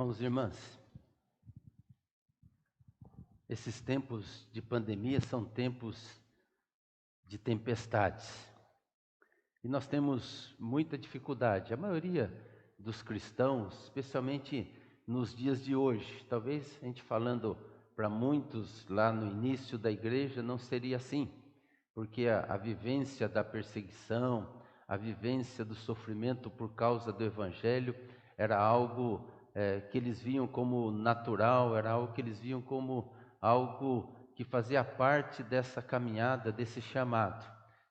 Irmãos e irmãs, esses tempos de pandemia são tempos de tempestades. E nós temos muita dificuldade. A maioria dos cristãos, especialmente nos dias de hoje, talvez a gente falando para muitos lá no início da igreja não seria assim, porque a vivência da perseguição, a vivência do sofrimento por causa do evangelho era algo que eles viam como natural, era algo que eles viam como algo que fazia parte dessa caminhada, desse chamado,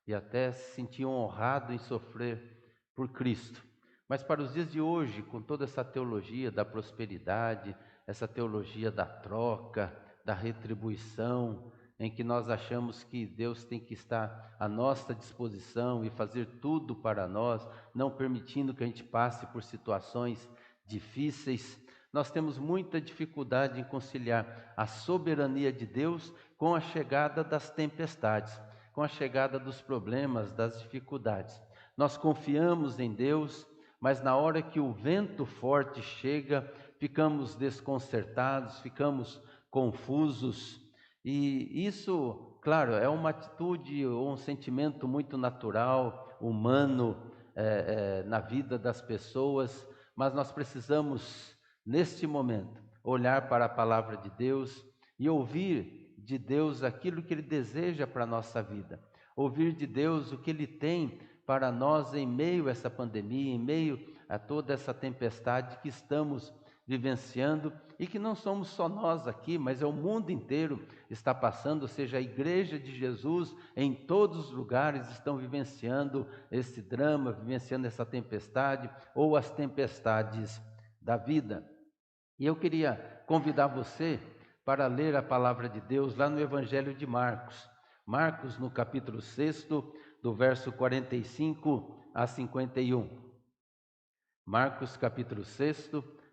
e até se sentiam honrados em sofrer por Cristo. Mas para os dias de hoje, com toda essa teologia da prosperidade, essa teologia da troca, da retribuição, em que nós achamos que Deus tem que estar à nossa disposição e fazer tudo para nós, não permitindo que a gente passe por situações difíceis, nós temos muita dificuldade em conciliar a soberania de Deus com a chegada das tempestades, com a chegada dos problemas, das dificuldades. Nós confiamos em Deus, mas na hora que o vento forte chega, ficamos desconcertados, ficamos confusos. E isso, claro, é uma atitude ou um sentimento muito natural, humano, na vida das pessoas, mas nós precisamos, neste momento, olhar para a palavra de Deus e ouvir de Deus aquilo que Ele deseja para a nossa vida. Ouvir de Deus o que Ele tem para nós em meio a essa pandemia, em meio a toda essa tempestade que estamos vivenciando e que não somos só nós aqui, mas é o mundo inteiro está passando, ou seja, a igreja de Jesus em todos os lugares estão vivenciando esse drama, vivenciando essa tempestade ou as tempestades da vida. E eu queria convidar você para ler a palavra de Deus lá no Evangelho de Marcos. Marcos, no capítulo 6, do verso 45 a 51. Marcos, capítulo 6,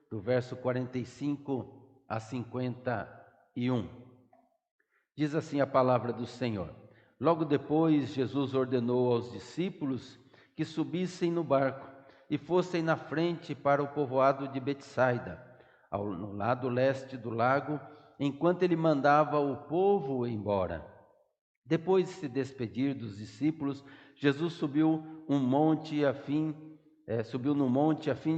do verso 45 a 51. Diz assim a palavra do Senhor: Logo depois, Jesus ordenou aos discípulos que subissem no barco e fossem na frente para o povoado de Betsaida, no lado leste do lago, enquanto ele mandava o povo embora. Depois de se despedir dos discípulos, Jesus subiu no monte a fim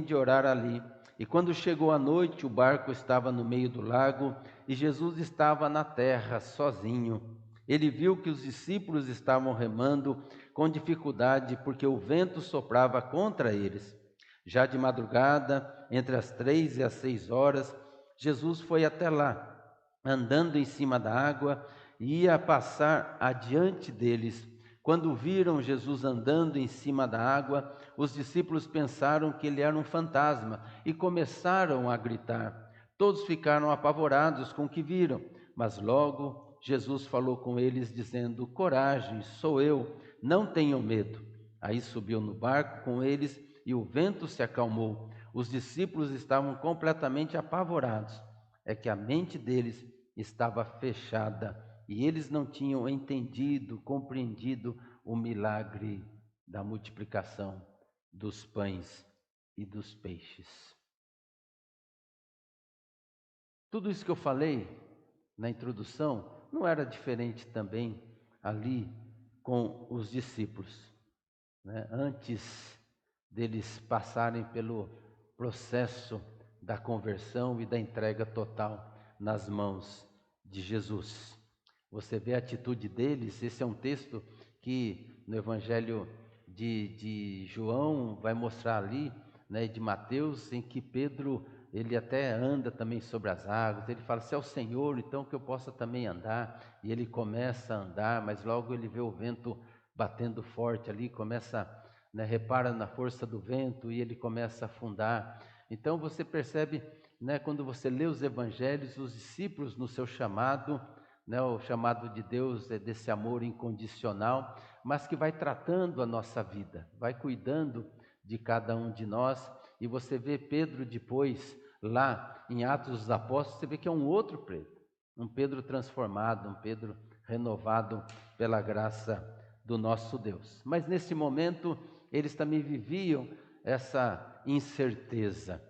de orar ali. E quando chegou a noite, o barco estava no meio do lago e Jesus estava na terra sozinho. Ele viu que os discípulos estavam remando com dificuldade porque o vento soprava contra eles. Já de madrugada, entre as 3 e as 6 horas, Jesus foi até lá, andando em cima da água, e ia passar adiante deles. Quando viram Jesus andando em cima da água, os discípulos pensaram que ele era um fantasma e começaram a gritar. Todos ficaram apavorados com o que viram, mas logo Jesus falou com eles dizendo: Coragem, sou eu, não tenham medo. Aí subiu no barco com eles e o vento se acalmou. Os discípulos estavam completamente apavorados. É que a mente deles estava fechada e eles não tinham entendido, compreendido o milagre da multiplicação dos pães e dos peixes. Tudo isso que eu falei na introdução não era diferente também ali com os discípulos, né? Antes deles passarem pelo processo da conversão e da entrega total nas mãos de Jesus. Você vê a atitude deles. Esse é um texto que no Evangelho de João vai mostrar ali, né, de Mateus, em que Pedro, ele até anda também sobre as águas. Ele fala: se é o Senhor, então que eu possa também andar. E ele começa a andar, mas logo ele vê o vento batendo forte ali, começa, né, repara na força do vento e ele começa a afundar. Então você percebe, né, quando você lê os evangelhos, os discípulos no seu chamado, né, o chamado de Deus é desse amor incondicional, mas que vai tratando a nossa vida, vai cuidando de cada um de nós. E você vê Pedro depois, lá em Atos dos Apóstolos, você vê que é um outro Pedro, um Pedro transformado, um Pedro renovado pela graça do nosso Deus. Mas nesse momento, eles também viviam essa incerteza.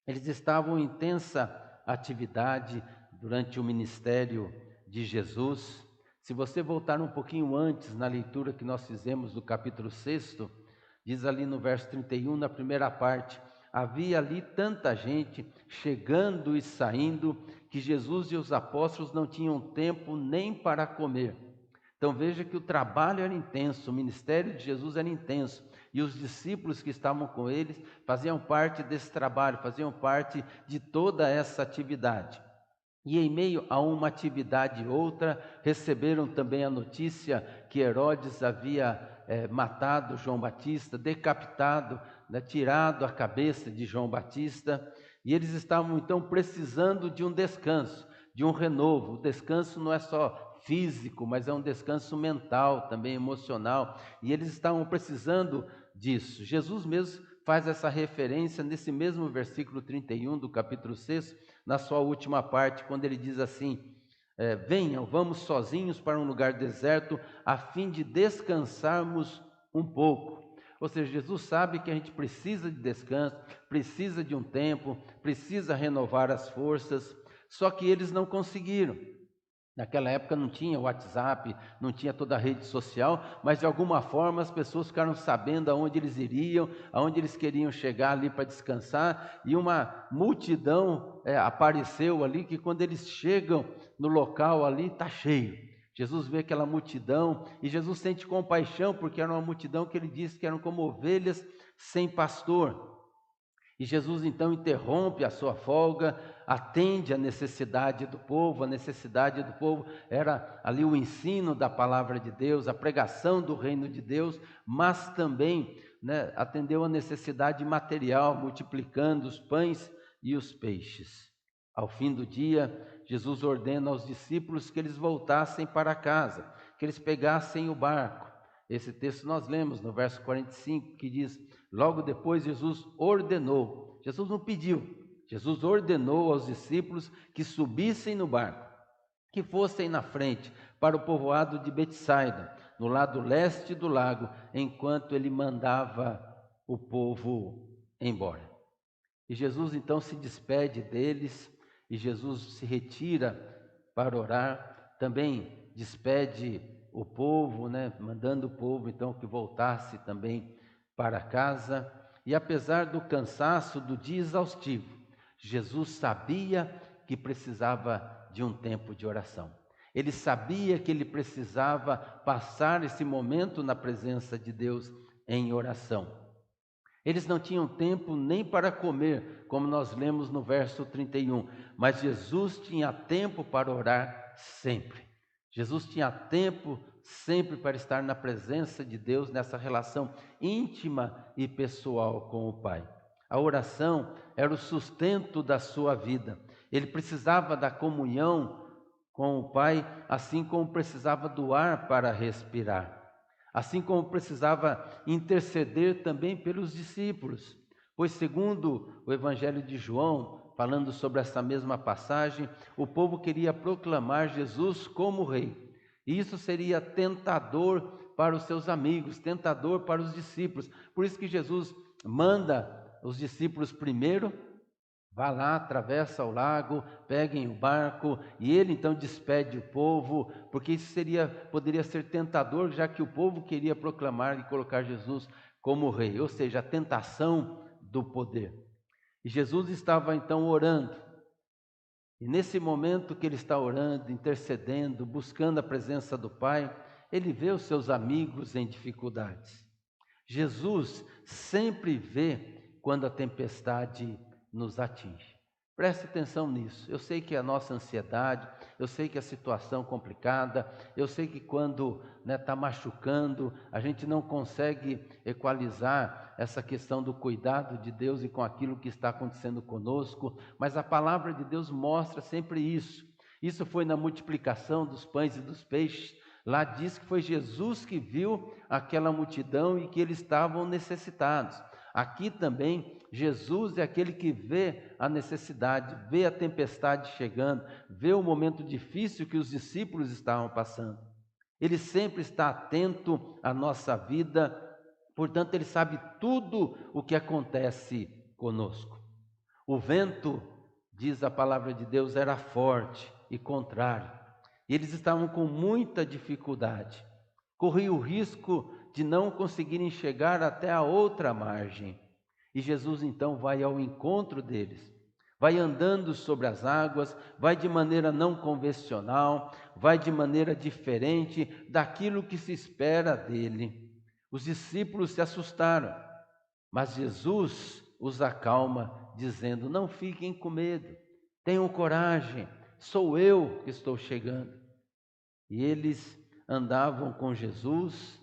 Eles estavam em intensa atividade durante o ministério de Jesus. Se você voltar um pouquinho antes na leitura que nós fizemos do capítulo 6, diz ali no verso 31, na primeira parte: havia ali tanta gente chegando e saindo, que Jesus e os apóstolos não tinham tempo nem para comer. Então veja que o trabalho era intenso, o ministério de Jesus era intenso, e os discípulos que estavam com eles faziam parte desse trabalho, faziam parte de toda essa atividade. E em meio a uma atividade e outra, receberam também a notícia que Herodes havia matado João Batista, decapitado, tirado a cabeça de João Batista, e eles estavam então precisando de um descanso, de um renovo. O descanso não é só físico, mas é um descanso mental, também emocional, e eles estavam precisando disso. Jesus mesmo faz essa referência nesse mesmo versículo 31 do capítulo 6, na sua última parte, quando ele diz assim: venham, vamos sozinhos para um lugar deserto, a fim de descansarmos um pouco. Ou seja, Jesus sabe que a gente precisa de descanso, precisa de um tempo, precisa renovar as forças, só que eles não conseguiram. Naquela época não tinha WhatsApp, não tinha toda a rede social, mas de alguma forma as pessoas ficaram sabendo aonde eles iriam, aonde eles queriam chegar ali para descansar, e uma multidão apareceu ali, que quando eles chegam no local ali, está cheio. Jesus vê aquela multidão e Jesus sente compaixão, porque era uma multidão que ele disse que eram como ovelhas sem pastor. E Jesus então interrompe a sua folga, atende a necessidade do povo. A necessidade do povo era ali o ensino da palavra de Deus, a pregação do reino de Deus, mas também atendeu a necessidade material, multiplicando os pães e os peixes. Ao fim do dia, Jesus ordena aos discípulos que eles voltassem para casa, que eles pegassem o barco. Esse texto nós lemos no verso 45, que diz: logo depois Jesus ordenou, Jesus não pediu, Jesus ordenou aos discípulos que subissem no barco, que fossem na frente para o povoado de Betsaida, no lado leste do lago, enquanto ele mandava o povo embora. E Jesus então se despede deles, e Jesus se retira para orar, também despede o povo, mandando o povo então que voltasse também para casa. E apesar do cansaço do dia exaustivo, Jesus sabia que precisava de um tempo de oração. Ele sabia que ele precisava passar esse momento na presença de Deus em oração. Eles não tinham tempo nem para comer, como nós lemos no verso 31, mas Jesus tinha tempo para orar sempre. Jesus tinha tempo sempre para estar na presença de Deus, nessa relação íntima e pessoal com o Pai. A oração era o sustento da sua vida. Ele precisava da comunhão com o Pai, assim como precisava do ar para respirar. Assim como precisava interceder também pelos discípulos, pois segundo o Evangelho de João, falando sobre essa mesma passagem, o povo queria proclamar Jesus como rei. E isso seria tentador para os seus amigos, tentador para os discípulos. Por isso que Jesus manda os discípulos primeiro: vá lá, atravessa o lago, peguem o barco, e ele então despede o povo, porque isso poderia ser tentador, já que o povo queria proclamar e colocar Jesus como rei, ou seja, a tentação do poder. E Jesus estava então orando, e nesse momento que ele está orando, intercedendo, buscando a presença do Pai, ele vê os seus amigos em dificuldades. Jesus sempre vê quando a tempestade nos atinge. Preste atenção nisso. Eu sei que a nossa ansiedade, eu sei que a situação é complicada, eu sei que quando está machucando, a gente não consegue equalizar essa questão do cuidado de Deus e com aquilo que está acontecendo conosco, mas a palavra de Deus mostra sempre isso. Isso foi na multiplicação dos pães e dos peixes. Lá diz que foi Jesus que viu aquela multidão e que eles estavam necessitados. Aqui também, Jesus é aquele que vê a necessidade, vê a tempestade chegando, vê o momento difícil que os discípulos estavam passando. Ele sempre está atento à nossa vida, portanto, ele sabe tudo o que acontece conosco. O vento, diz a palavra de Deus, era forte e contrário. E eles estavam com muita dificuldade. Corriam o risco de não conseguirem chegar até a outra margem. E Jesus então vai ao encontro deles. Vai andando sobre as águas, vai de maneira não convencional, vai de maneira diferente daquilo que se espera dele. Os discípulos se assustaram, mas Jesus os acalma, dizendo: não fiquem com medo, tenham coragem, sou eu que estou chegando. E eles andavam com Jesus,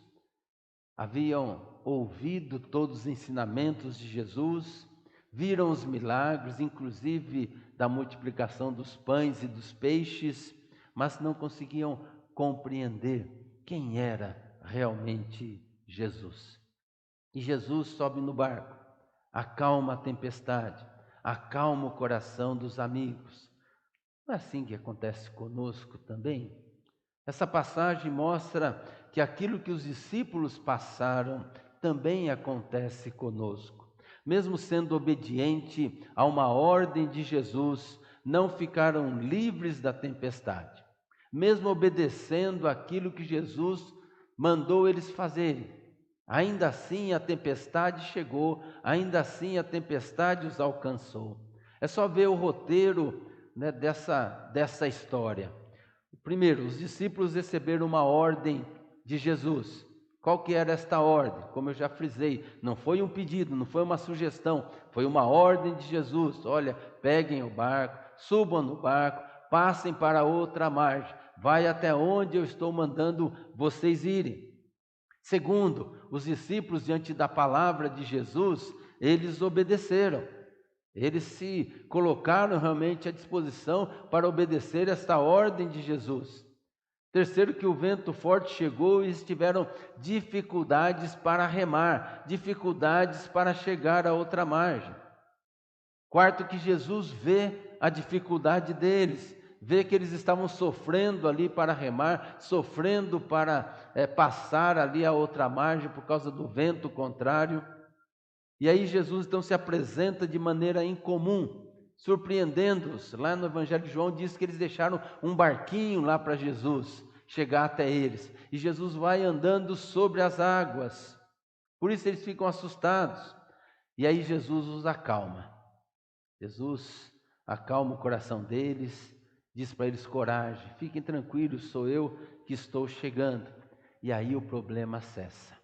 haviam ouvido todos os ensinamentos de Jesus, viram os milagres, inclusive da multiplicação dos pães e dos peixes, mas não conseguiam compreender quem era realmente Jesus. E Jesus sobe no barco, acalma a tempestade, acalma o coração dos amigos. Não é assim que acontece conosco também? Essa passagem mostra que aquilo que os discípulos passaram também acontece conosco. Mesmo sendo obediente a uma ordem de Jesus, não ficaram livres da tempestade. Mesmo obedecendo aquilo que Jesus mandou eles fazerem, ainda assim a tempestade chegou, ainda assim a tempestade os alcançou. É só ver o roteiro, né, dessa história. Primeiro, os discípulos receberam uma ordem de Jesus. Qual que era esta ordem? Como eu já frisei, não foi um pedido, não foi uma sugestão, foi uma ordem de Jesus. Olha, peguem o barco, subam no barco, passem para outra margem, vai até onde eu estou mandando vocês irem. Segundo, os discípulos, diante da palavra de Jesus, eles obedeceram. Eles se colocaram realmente à disposição para obedecer esta ordem de Jesus. Terceiro, que o vento forte chegou e eles tiveram dificuldades para remar, dificuldades para chegar a outra margem. Quarto, que Jesus vê a dificuldade deles, vê que eles estavam sofrendo ali para remar, sofrendo para passar ali a outra margem por causa do vento contrário. E aí Jesus então se apresenta de maneira incomum, surpreendendo-os. Lá no Evangelho de João diz que eles deixaram um barquinho lá para Jesus chegar até eles. E Jesus vai andando sobre as águas. Por isso eles ficam assustados. E aí Jesus os acalma. Jesus acalma o coração deles, diz para eles: coragem, fiquem tranquilos, sou eu que estou chegando. E aí o problema cessa.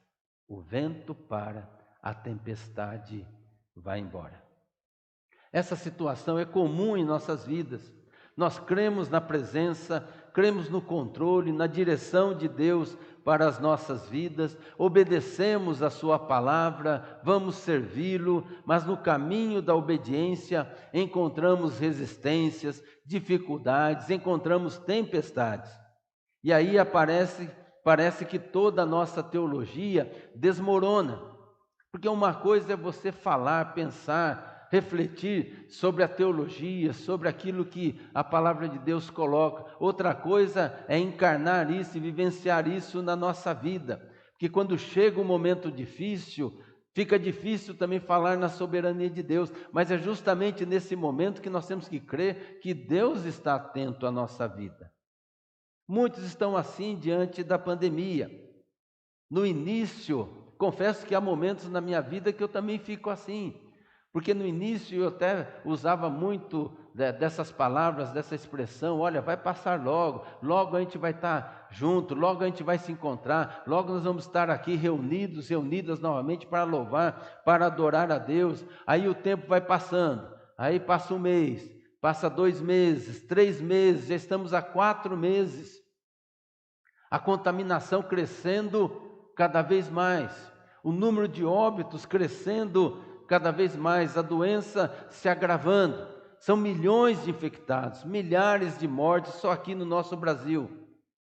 O vento para, a tempestade vai embora. Essa situação é comum em nossas vidas. Nós cremos na presença, cremos no controle, na direção de Deus para as nossas vidas, obedecemos a sua palavra, vamos servi-lo, mas no caminho da obediência encontramos resistências, dificuldades, encontramos tempestades. E aí parece que toda a nossa teologia desmorona. Porque uma coisa é você falar, pensar, refletir sobre a teologia, sobre aquilo que a palavra de Deus coloca. Outra coisa é encarnar isso e vivenciar isso na nossa vida. Porque quando chega um momento difícil, fica difícil também falar na soberania de Deus. Mas é justamente nesse momento que nós temos que crer que Deus está atento à nossa vida. Muitos estão assim diante da pandemia. No início, confesso que há momentos na minha vida que eu também fico assim, porque no início eu até usava muito dessas palavras, dessa expressão: olha, vai passar logo, logo a gente vai estar junto, logo a gente vai se encontrar, logo nós vamos estar aqui reunidas novamente para louvar, para adorar a Deus. Aí o tempo vai passando, aí passa um mês, passa 2 meses, 3 meses, já estamos há 4 meses. A contaminação crescendo cada vez mais, o número de óbitos crescendo cada vez mais, a doença se agravando. São milhões de infectados, milhares de mortes só aqui no nosso Brasil.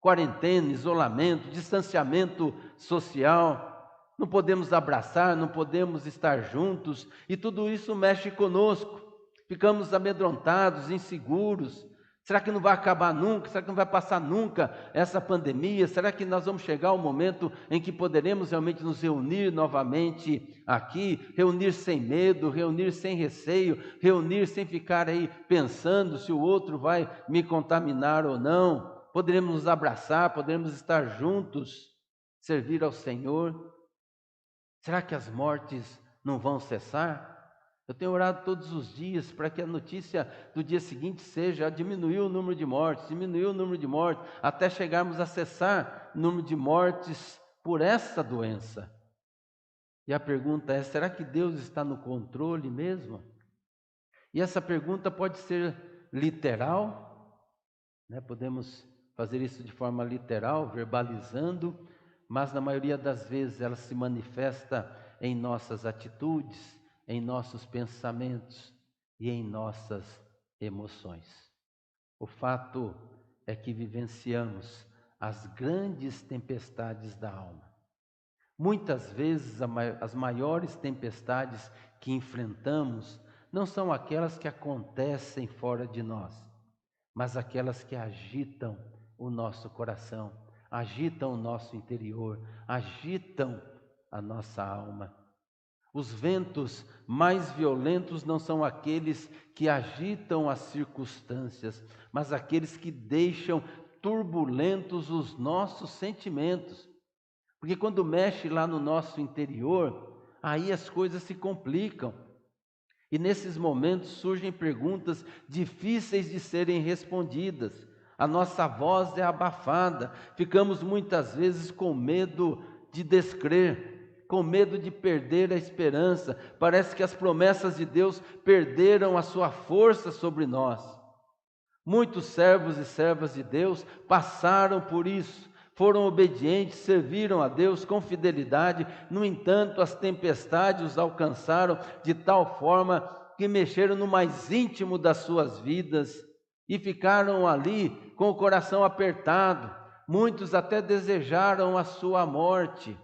Quarentena, isolamento, distanciamento social. Não podemos abraçar, não podemos estar juntos, e tudo isso mexe conosco. Ficamos amedrontados, inseguros, Será que não vai acabar nunca? Será que não vai passar nunca essa pandemia? Será que nós vamos chegar ao momento em que poderemos realmente nos reunir novamente aqui? Reunir sem medo, reunir sem receio, reunir sem ficar aí pensando se o outro vai me contaminar ou não? Poderemos nos abraçar, poderemos estar juntos, servir ao Senhor? Será que as mortes não vão cessar? Eu tenho orado todos os dias para que a notícia do dia seguinte seja: diminuiu o número de mortes, diminuiu o número de mortes, até chegarmos a cessar o número de mortes por essa doença. E a pergunta é: será que Deus está no controle mesmo? E essa pergunta pode ser literal, né? Podemos fazer isso de forma literal, verbalizando, mas na maioria das vezes ela se manifesta em nossas atitudes, em nossos pensamentos e em nossas emoções. O fato é que vivenciamos as grandes tempestades da alma. Muitas vezes as maiores tempestades que enfrentamos não são aquelas que acontecem fora de nós, mas aquelas que agitam o nosso coração, agitam o nosso interior, agitam a nossa alma. Os ventos mais violentos não são aqueles que agitam as circunstâncias, mas aqueles que deixam turbulentos os nossos sentimentos. Porque quando mexe lá no nosso interior, aí as coisas se complicam. E nesses momentos surgem perguntas difíceis de serem respondidas. A nossa voz é abafada, ficamos muitas vezes com medo de descrer, com medo de perder a esperança. Parece que as promessas de Deus perderam a sua força sobre nós. Muitos servos e servas de Deus passaram por isso, foram obedientes, serviram a Deus com fidelidade. No entanto, as tempestades os alcançaram de tal forma que mexeram no mais íntimo das suas vidas e ficaram ali com o coração apertado. Muitos até desejaram a sua morte.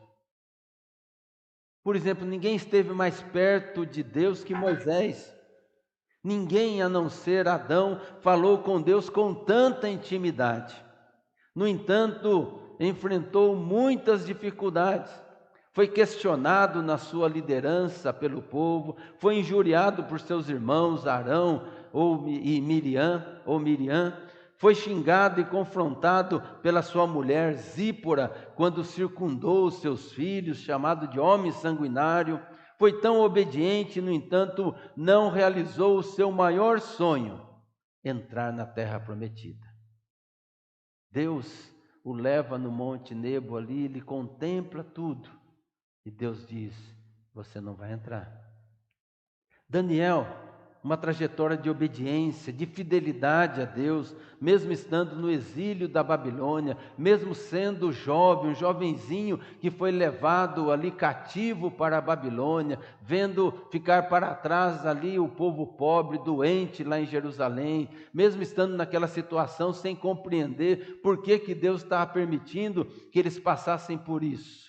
Por exemplo, ninguém esteve mais perto de Deus que Moisés. Ninguém, a não ser Adão, falou com Deus com tanta intimidade. No entanto, enfrentou muitas dificuldades. Foi questionado na sua liderança pelo povo, foi injuriado por seus irmãos Arão e Miriam, foi xingado e confrontado pela sua mulher Zípora, quando circundou os seus filhos, chamado de homem sanguinário. Foi tão obediente, no entanto, não realizou o seu maior sonho, entrar na terra prometida. Deus o leva no Monte Nebo ali, ele contempla tudo. E Deus diz: você não vai entrar. Daniel, uma trajetória de obediência, de fidelidade a Deus, mesmo estando no exílio da Babilônia, mesmo sendo jovem, um jovenzinho que foi levado ali cativo para a Babilônia, vendo ficar para trás ali o povo pobre, doente lá em Jerusalém, mesmo estando naquela situação sem compreender por que Deus estava permitindo que eles passassem por isso.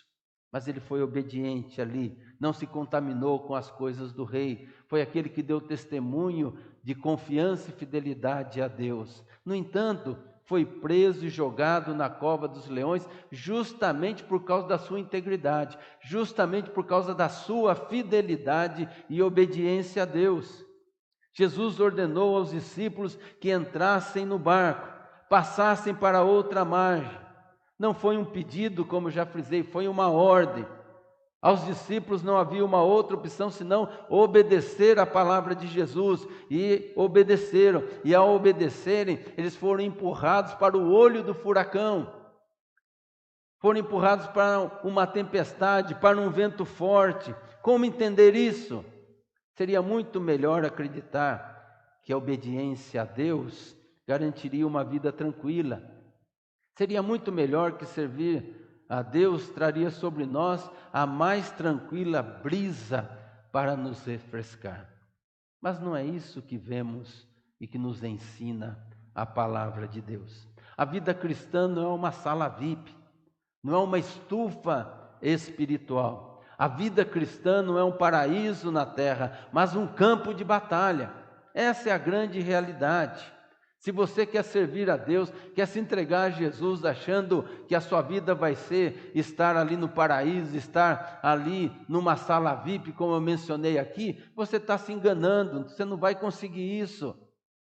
Mas ele foi obediente ali, não se contaminou com as coisas do rei. Foi aquele que deu testemunho de confiança e fidelidade a Deus. No entanto, foi preso e jogado na cova dos leões justamente por causa da sua integridade, justamente por causa da sua fidelidade e obediência a Deus. Jesus ordenou aos discípulos que entrassem no barco, passassem para outra margem. Não foi um pedido, como já frisei, foi uma ordem. Aos discípulos não havia uma outra opção senão obedecer a palavra de Jesus, e obedeceram. E ao obedecerem, eles foram empurrados para o olho do furacão. Foram empurrados para uma tempestade, para um vento forte. Como entender isso? Seria muito melhor acreditar que a obediência a Deus garantiria uma vida tranquila. Seria muito melhor que servir a Deus traria sobre nós a mais tranquila brisa para nos refrescar. Mas não é isso que vemos e que nos ensina a palavra de Deus. A vida cristã não é uma sala VIP, não é uma estufa espiritual. A vida cristã não é um paraíso na terra, mas um campo de batalha. Essa é a grande realidade. Se você quer servir a Deus, quer se entregar a Jesus, achando que a sua vida vai ser estar ali no paraíso, estar ali numa sala VIP, como eu mencionei aqui, você está se enganando, você não vai conseguir isso.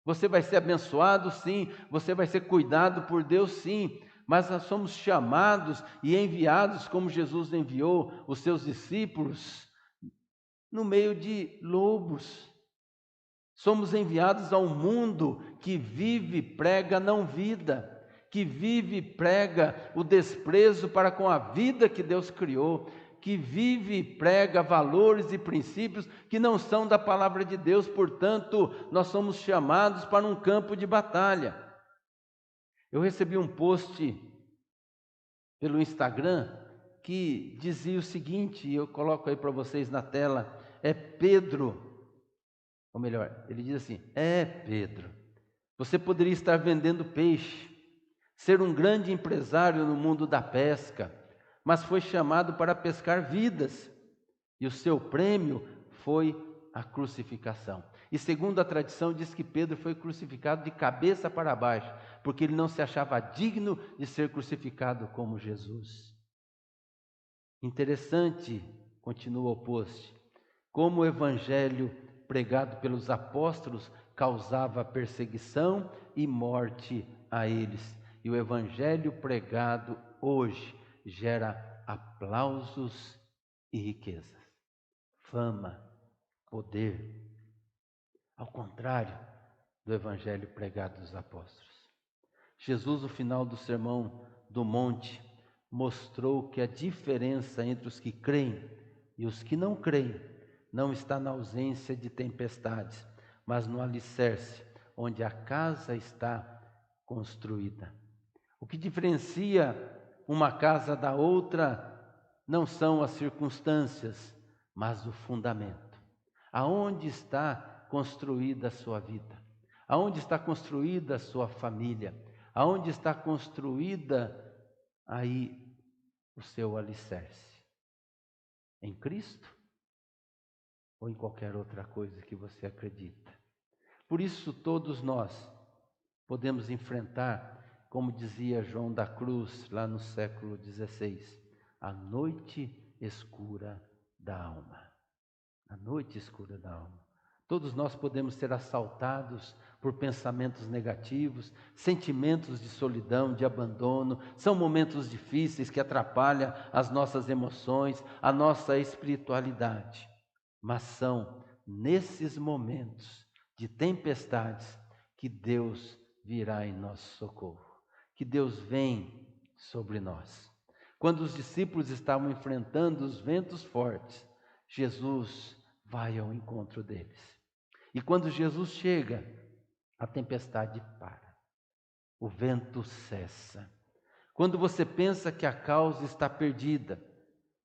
Você vai ser abençoado, sim, você vai ser cuidado por Deus, sim, mas nós somos chamados e enviados, como Jesus enviou os seus discípulos, no meio de lobos. Somos enviados a um mundo que vive e prega não vida, que vive e prega o desprezo para com a vida que Deus criou, que vive e prega valores e princípios que não são da palavra de Deus. Portanto, nós somos chamados para um campo de batalha. Eu recebi um post pelo Instagram que dizia o seguinte, e eu coloco aí para vocês na tela, é Pedro. Ou melhor, ele diz assim: Pedro, você poderia estar vendendo peixe, ser um grande empresário no mundo da pesca, mas foi chamado para pescar vidas, e o seu prêmio foi a crucificação. E segundo a tradição, diz que Pedro foi crucificado de cabeça para baixo, porque ele não se achava digno de ser crucificado como Jesus. Interessante, continua o post, como o evangelho pregado pelos apóstolos causava perseguição e morte a eles. E o evangelho pregado hoje gera aplausos e riquezas, fama, poder. Ao contrário do evangelho pregado dos apóstolos. Jesus, no final do Sermão do Monte, mostrou que a diferença entre os que creem e os que não creem não está na ausência de tempestades, mas no alicerce, onde a casa está construída. O que diferencia uma casa da outra não são as circunstâncias, mas o fundamento. Aonde está construída a sua vida? Aonde está construída a sua família? Aonde está construída aí o seu alicerce? Em Cristo? Ou em qualquer outra coisa que você acredita? Por isso todos nós podemos enfrentar, como dizia João da Cruz, lá no século XVI, a noite escura da alma. A noite escura da alma. Todos nós podemos ser assaltados por pensamentos negativos, sentimentos de solidão, de abandono. São momentos difíceis que atrapalham as nossas emoções, a nossa espiritualidade. Mas são nesses momentos de tempestades que Deus virá em nosso socorro, que Deus vem sobre nós. Quando os discípulos estavam enfrentando os ventos fortes, Jesus vai ao encontro deles. E quando Jesus chega, a tempestade para, o vento cessa. Quando você pensa que a causa está perdida,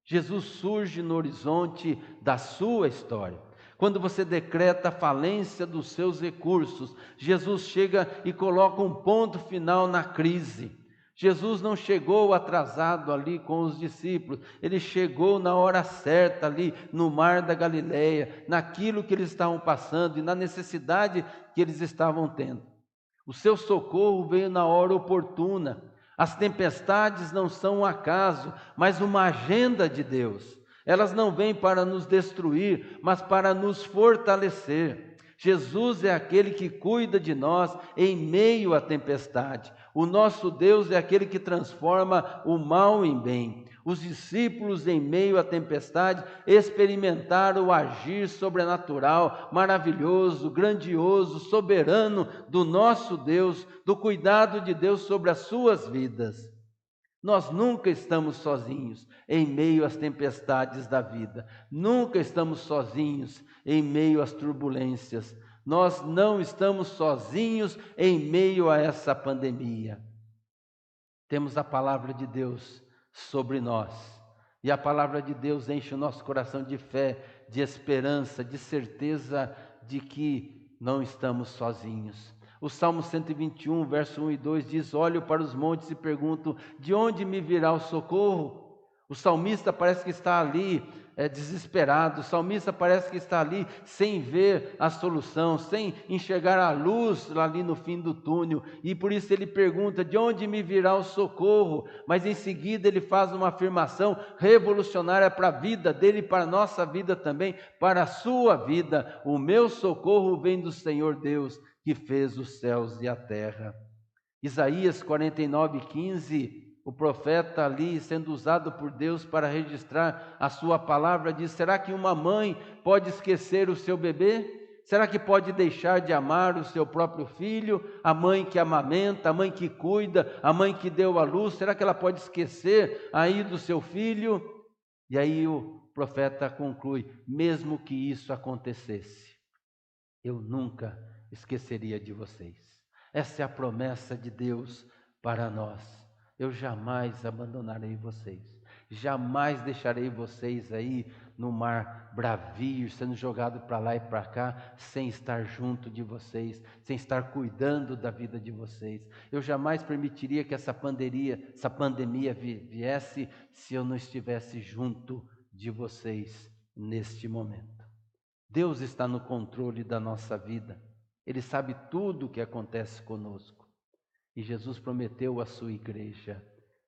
Jesus surge no horizonte da sua história. Quando você decreta a falência dos seus recursos, Jesus chega e coloca um ponto final na crise. Jesus não chegou atrasado ali com os discípulos, ele chegou na hora certa ali no mar da Galileia, naquilo que eles estavam passando e na necessidade que eles estavam tendo. O seu socorro veio na hora oportuna. As tempestades não são um acaso, mas uma agenda de Deus. Elas não vêm para nos destruir, mas para nos fortalecer. Jesus é aquele que cuida de nós em meio à tempestade. O nosso Deus é aquele que transforma o mal em bem. Os discípulos, em meio à tempestade, experimentaram o agir sobrenatural, maravilhoso, grandioso, soberano do nosso Deus, do cuidado de Deus sobre as suas vidas. Nós nunca estamos sozinhos em meio às tempestades da vida. Nunca estamos sozinhos em meio às turbulências. Nós não estamos sozinhos em meio a essa pandemia. Temos a palavra de Deus sobre nós. E a palavra de Deus enche o nosso coração de fé, de esperança, de certeza de que não estamos sozinhos. O Salmo 121, verso 1 e 2 diz: olho para os montes e pergunto, de onde me virá o socorro? O salmista parece que está ali desesperado. O salmista parece que está ali sem ver a solução, sem enxergar a luz ali no fim do túnel. E por isso ele pergunta: de onde me virá o socorro? Mas em seguida ele faz uma afirmação revolucionária para a vida dele, para a nossa vida também, para a sua vida: o meu socorro vem do Senhor Deus, que fez os céus e a terra. Isaías 49:15, o profeta ali sendo usado por Deus para registrar a sua palavra, diz: será que uma mãe pode esquecer o seu bebê? Será que pode deixar de amar o seu próprio filho? A mãe que amamenta, a mãe que cuida, a mãe que deu à luz, será que ela pode esquecer aí do seu filho? E aí o profeta conclui: mesmo que isso acontecesse, eu nunca esqueceria de vocês. Essa é a promessa de Deus para nós. Eu jamais abandonarei vocês. Jamais deixarei vocês aí no mar bravio, sendo jogado para lá e para cá, sem estar junto de vocês, sem estar cuidando da vida de vocês. Eu jamais permitiria que essa pandemia viesse se eu não estivesse junto de vocês neste momento. Deus está no controle da nossa vida. Ele sabe tudo o que acontece conosco. E Jesus prometeu à sua igreja: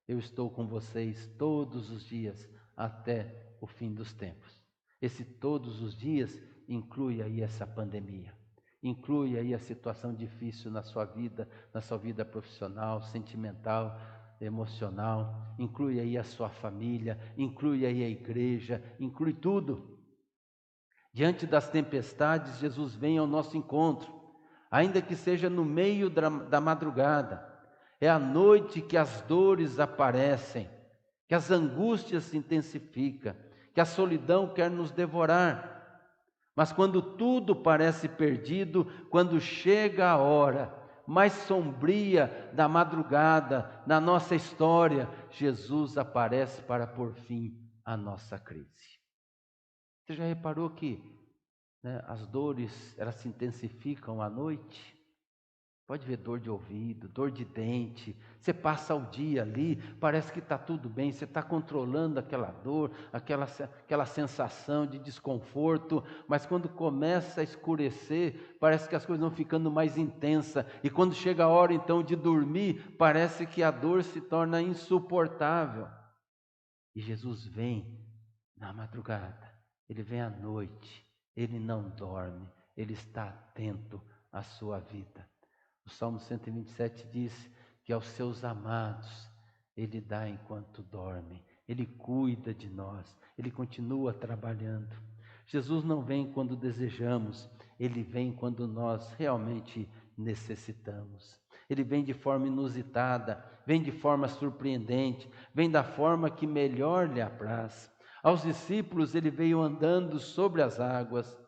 eu estou com vocês todos os dias até o fim dos tempos. Esse todos os dias inclui aí essa pandemia. Inclui aí a situação difícil na sua vida profissional, sentimental, emocional. Inclui aí a sua família, inclui aí a igreja, inclui tudo. Diante das tempestades, Jesus vem ao nosso encontro, ainda que seja no meio da madrugada. É à noite que as dores aparecem, que as angústias se intensificam, que a solidão quer nos devorar. Mas quando tudo parece perdido, quando chega a hora mais sombria da madrugada, na nossa história, Jesus aparece para pôr fim à nossa crise. Você já reparou que as dores elas se intensificam à noite? Pode ver dor de ouvido, dor de dente. Você passa o dia ali, parece que está tudo bem, você está controlando aquela dor, aquela sensação de desconforto, mas quando começa a escurecer, parece que as coisas vão ficando mais intensas, e quando chega a hora então de dormir, parece que a dor se torna insuportável. E Jesus vem na madrugada, Ele vem à noite, Ele não dorme, Ele está atento à sua vida. O Salmo 127 diz que aos seus amados Ele dá enquanto dorme, Ele cuida de nós, Ele continua trabalhando. Jesus não vem quando desejamos, Ele vem quando nós realmente necessitamos. Ele vem de forma inusitada, vem de forma surpreendente, vem da forma que melhor lhe apraz. Aos discípulos Ele veio andando sobre as águas.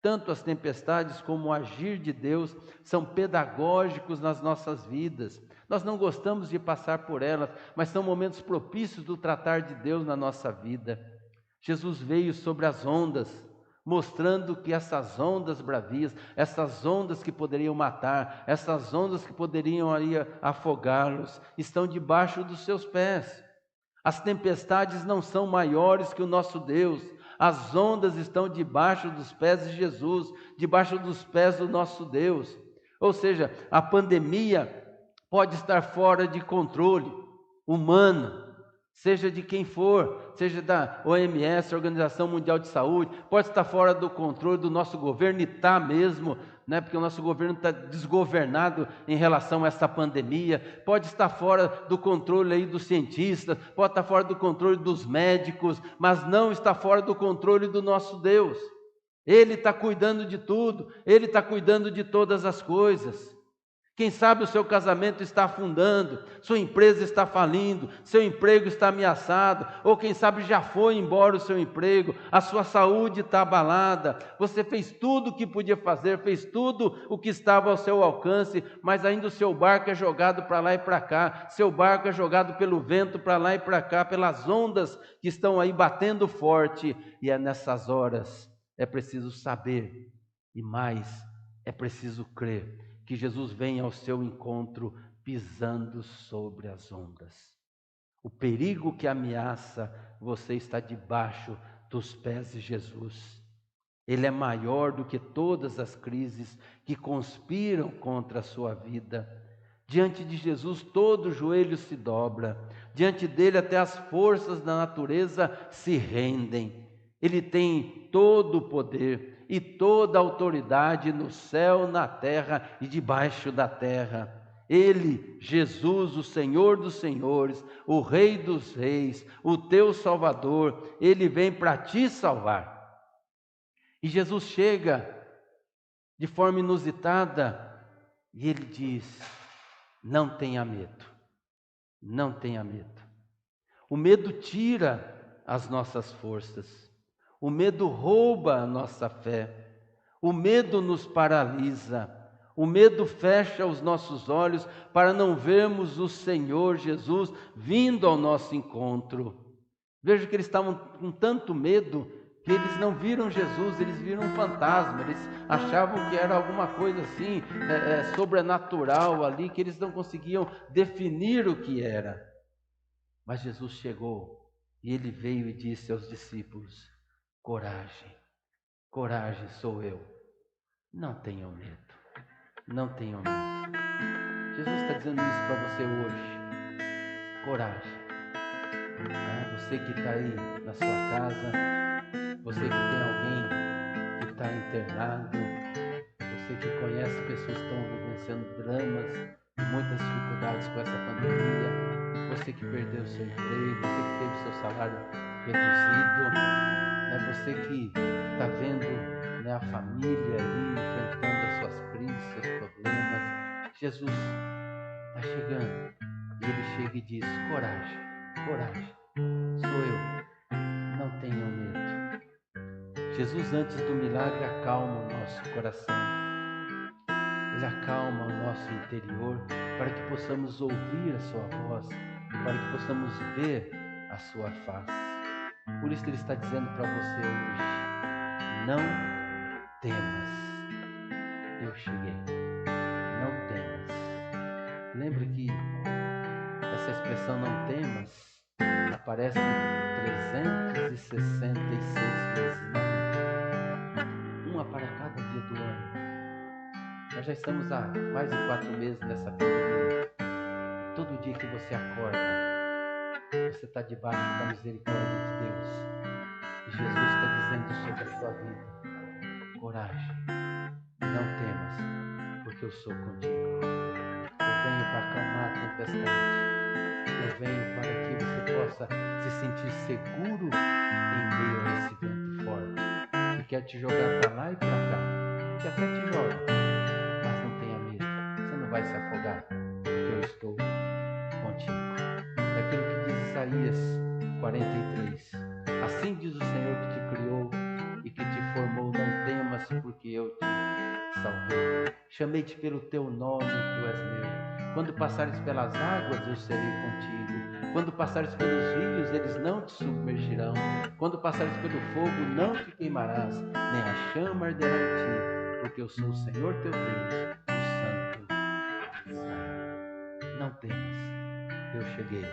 Tanto as tempestades como o agir de Deus são pedagógicos nas nossas vidas. Nós não gostamos de passar por elas, mas são momentos propícios do tratar de Deus na nossa vida. Jesus veio sobre as ondas, mostrando que essas ondas bravias, essas ondas que poderiam matar, essas ondas que poderiam afogá-los, estão debaixo dos seus pés. As tempestades não são maiores que o nosso Deus. As ondas estão debaixo dos pés de Jesus, debaixo dos pés do nosso Deus. Ou seja, a pandemia pode estar fora de controle humano, seja de quem for, seja da OMS, Organização Mundial de Saúde, pode estar fora do controle do nosso governo, e está mesmo, porque o nosso governo está desgovernado em relação a essa pandemia, pode estar fora do controle aí dos cientistas, pode estar fora do controle dos médicos, mas não está fora do controle do nosso Deus. Ele está cuidando de tudo, Ele está cuidando de todas as coisas. Quem sabe o seu casamento está afundando, sua empresa está falindo, seu emprego está ameaçado, ou quem sabe já foi embora o seu emprego, a sua saúde está abalada, você fez tudo o que podia fazer, fez tudo o que estava ao seu alcance, mas ainda o seu barco é jogado para lá e para cá, seu barco é jogado pelo vento para lá e para cá, pelas ondas que estão aí batendo forte, e é nessas horas, é preciso saber, e mais, é preciso crer, que Jesus vem ao seu encontro pisando sobre as ondas. O perigo que ameaça você está debaixo dos pés de Jesus. Ele é maior do que todas as crises que conspiram contra a sua vida. Diante de Jesus, todo joelho se dobra. Diante dele, até as forças da natureza se rendem. Ele tem todo o poder e toda a autoridade no céu, na terra e debaixo da terra. Ele, Jesus, o Senhor dos senhores, o Rei dos reis, o teu Salvador, ele vem para te salvar. E Jesus chega de forma inusitada e ele diz: não tenha medo, não tenha medo. O medo tira as nossas forças, o medo rouba a nossa fé, o medo nos paralisa, o medo fecha os nossos olhos para não vermos o Senhor Jesus vindo ao nosso encontro. Veja que eles estavam com tanto medo que eles não viram Jesus, eles viram um fantasma, eles achavam que era alguma coisa assim, sobrenatural ali, que eles não conseguiam definir o que era. Mas Jesus chegou e ele veio e disse aos discípulos: coragem, coragem, sou eu, não tenham medo, não tenham medo. Jesus está dizendo isso para você hoje, coragem. Você que está aí na sua casa, você que tem alguém que está internado, você que conhece pessoas que estão vivenciando dramas e muitas dificuldades com essa pandemia, você que perdeu seu emprego, você que teve seu salário reduzido, você que está vendo a família ali enfrentando as suas crises, seus problemas, Jesus está chegando e Ele chega e diz: coragem, coragem, sou eu, não tenham medo. Jesus, antes do milagre, acalma o nosso coração. Ele acalma o nosso interior para que possamos ouvir a sua voz e para que possamos ver a sua face. Por isso Ele está dizendo para você hoje: não temas, eu cheguei, não temas. Lembre que essa expressão não temas aparece 366 vezes na Bíblia, uma para cada dia do ano. Nós já estamos há mais de 4 meses nessa pandemia. Todo dia que você acorda, você está debaixo da misericórdia de Deus. E Jesus está dizendo sobre a sua vida: coragem, não temas, porque eu sou contigo. Eu venho para acalmar a tempestade. Eu venho para que você possa se sentir seguro em meio a esse vento forte, que quer te jogar para lá e para cá, que até te joga, mas não tenha medo, você não vai se afogar, porque eu estou contigo. É aquilo que diz Isaías 43: assim diz o Senhor que te criou e que te formou, não temas, porque eu te salvei. Chamei-te pelo teu nome, tu és meu. Quando passares pelas águas, eu serei contigo. Quando passares pelos rios, eles não te submergirão. Quando passares pelo fogo, não te queimarás, nem a chama arderá em ti, porque eu sou o Senhor teu Deus, o Santo de Israel. Não temas, eu cheguei.